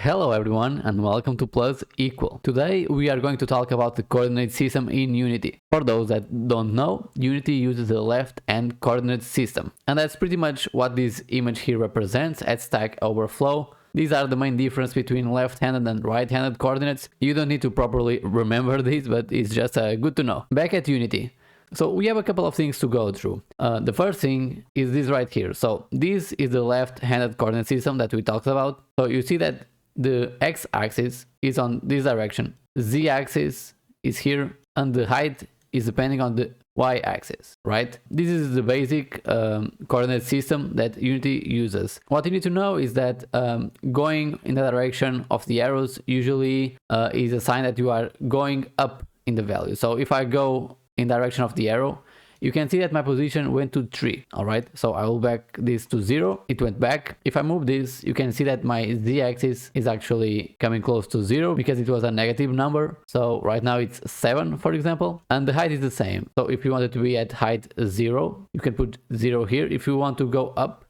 Hello everyone and welcome to Plus Equal. Today we are going to talk about the coordinate system in Unity. For those that don't know, Unity uses the left-hand coordinate system. And that's pretty much what this image here represents at Stack Overflow. These are the main difference between left-handed and right-handed coordinates. You don't need to properly remember this, but it's just good to know. Back at Unity. So we have a couple of things to go through. The first thing is this right here. So this is the left-handed coordinate system that we talked about. So you see that the x-axis is on this direction, z-axis is here, and the height is depending on the y-axis, right? This is the basic coordinate system that Unity uses. What you need to know is that going in the direction of the arrows usually is a sign that you are going up in the value. So if I go in direction of the arrow, you can see that my position went to 3. All right, so I will back this to 0. It went back. If I move this, you can see that my z-axis is actually coming close to 0 because it was a negative number. So right now it's 7, for example, and the height is the same. So if you want it to be at height 0, you can put 0 here. If you want to go up,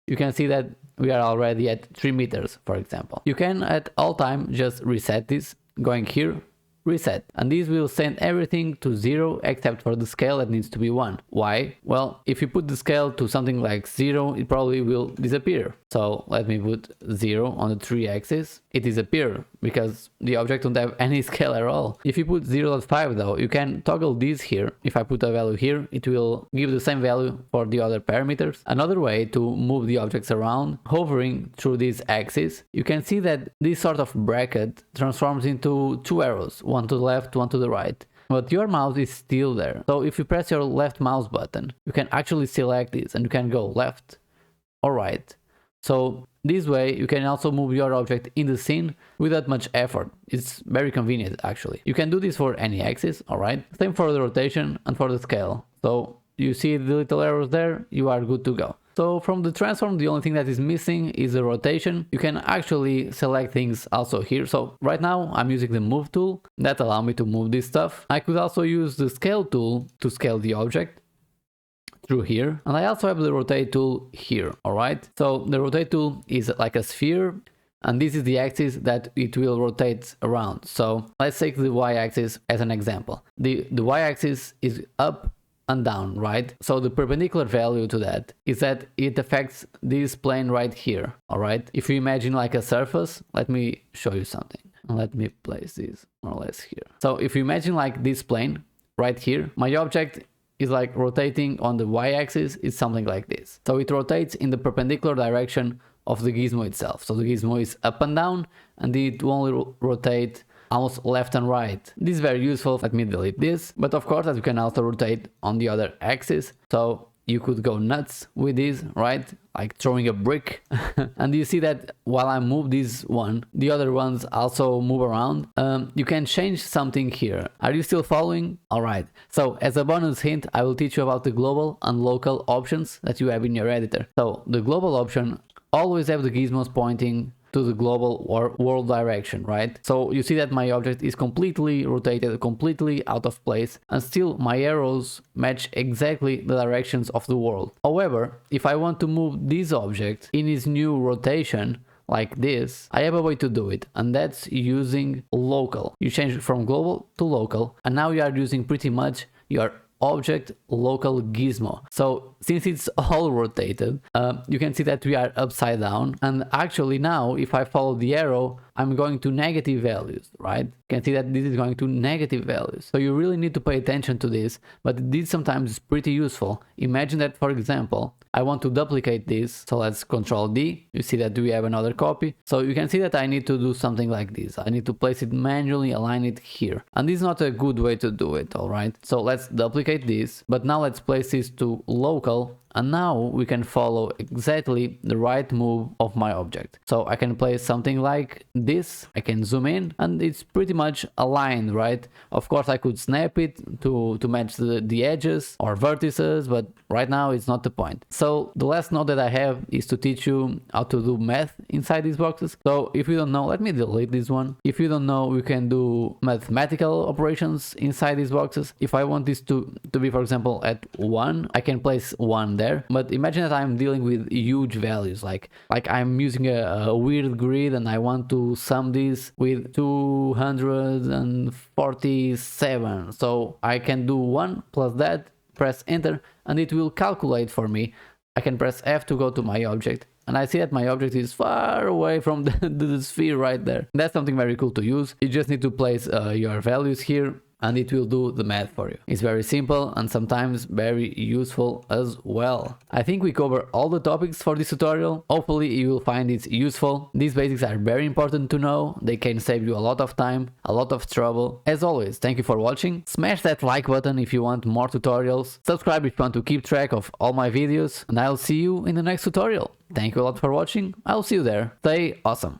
you can see that we are already at 3 meters, for example. You can at all time just reset this, going here, reset, and this will send everything to 0 except for the scale that needs to be 1. Why? Well, if you put the scale to something like 0, it probably will disappear. So let me put 0 on the 3-axis. It disappears because the object don't have any scale at all. If you put 0.5 though, you can toggle this here. If I put a value here, it will give the same value for the other parameters. Another way to move the objects around, hovering through this axis, you can see that this sort of bracket transforms into 2 arrows, one to the left, one to the right. But your mouse is still there. So if you press your left mouse button, you can actually select this and you can go left or right. So this way you can also move your object in the scene without much effort. It's very convenient actually. You can do this for any axis, alright? Same for the rotation and for the scale. So you see the little arrows there, you are good to go. So from the transform, the only thing that is missing is the rotation. You can actually select things also here. So right now I'm using the move tool that allows me to move this stuff. I could also use the scale tool to scale the object through here, and I also have the rotate tool here. All right, so the rotate tool is like a sphere, and this is the axis that it will rotate around. So let's take the y-axis as an example. The y-axis is up and down, right? So the perpendicular value to that is that it affects this plane right here. All right, if you imagine like a surface, let me show you something. Let me place this more or less here. So if you imagine like this plane right here, my object is like rotating on the y-axis is something like this. So it rotates in the perpendicular direction of the gizmo itself. So the gizmo is up and down, and it will only rotate almost left and right. This is very useful. Let me delete this. But of course, as you can also rotate on the other axis. So you could go nuts with this, right? Like throwing a brick. And you see that while I move this one, the other ones also move around. You can change something here. Are you still following? All right. So as a bonus hint, I will teach you about the global and local options that you have in your editor. So the global option always have the gizmos pointing to the global or world direction, right? So you see that my object is completely rotated, completely out of place, and still my arrows match exactly the directions of the world. However, if I want to move this object in its new rotation, like this, I have a way to do it, and that's using local. You change it from global to local, and now you are using pretty much your object local gizmo. So since it's all rotated, you can see that we are upside down, and actually now if I follow the arrow, I'm going to negative values, right? You can see that this is going to negative values. So you really need to pay attention to this, but this sometimes is pretty useful. Imagine that, for example, I want to duplicate this. So let's Control D. You see that we have another copy. So you can see that I need to do something like this. I need to place it manually, align it here. And this is not a good way to do it, all right? So let's duplicate this, but now let's place this to local. And now we can follow exactly the right move of my object. So I can place something like this, I can zoom in, and it's pretty much aligned, right? Of course, I could snap it to match the edges or vertices, but right now it's not the point. So the last note that I have is to teach you how to do math inside these boxes. So if you don't know, let me delete this one. If you don't know, we can do mathematical operations inside these boxes. If I want this to be, for example, at 1, I can place 1 there. But imagine that I'm dealing with huge values, like I'm using a weird grid and I want to sum this with 247. So I can do 1 plus that, press enter, and it will calculate for me. I can press F to go to my object, and I see that my object is far away from the sphere right there. That's something very cool to use. You just need to place your values here, and it will do the math for you. It's very simple and sometimes very useful as well. I think we cover all the topics for this tutorial. Hopefully you will find it useful. These basics are very important to know. They can save you a lot of time, a lot of trouble. As always, thank you for watching. Smash that like button if you want more tutorials. Subscribe if you want to keep track of all my videos. And I'll see you in the next tutorial. Thank you a lot for watching. I'll see you there. Stay awesome.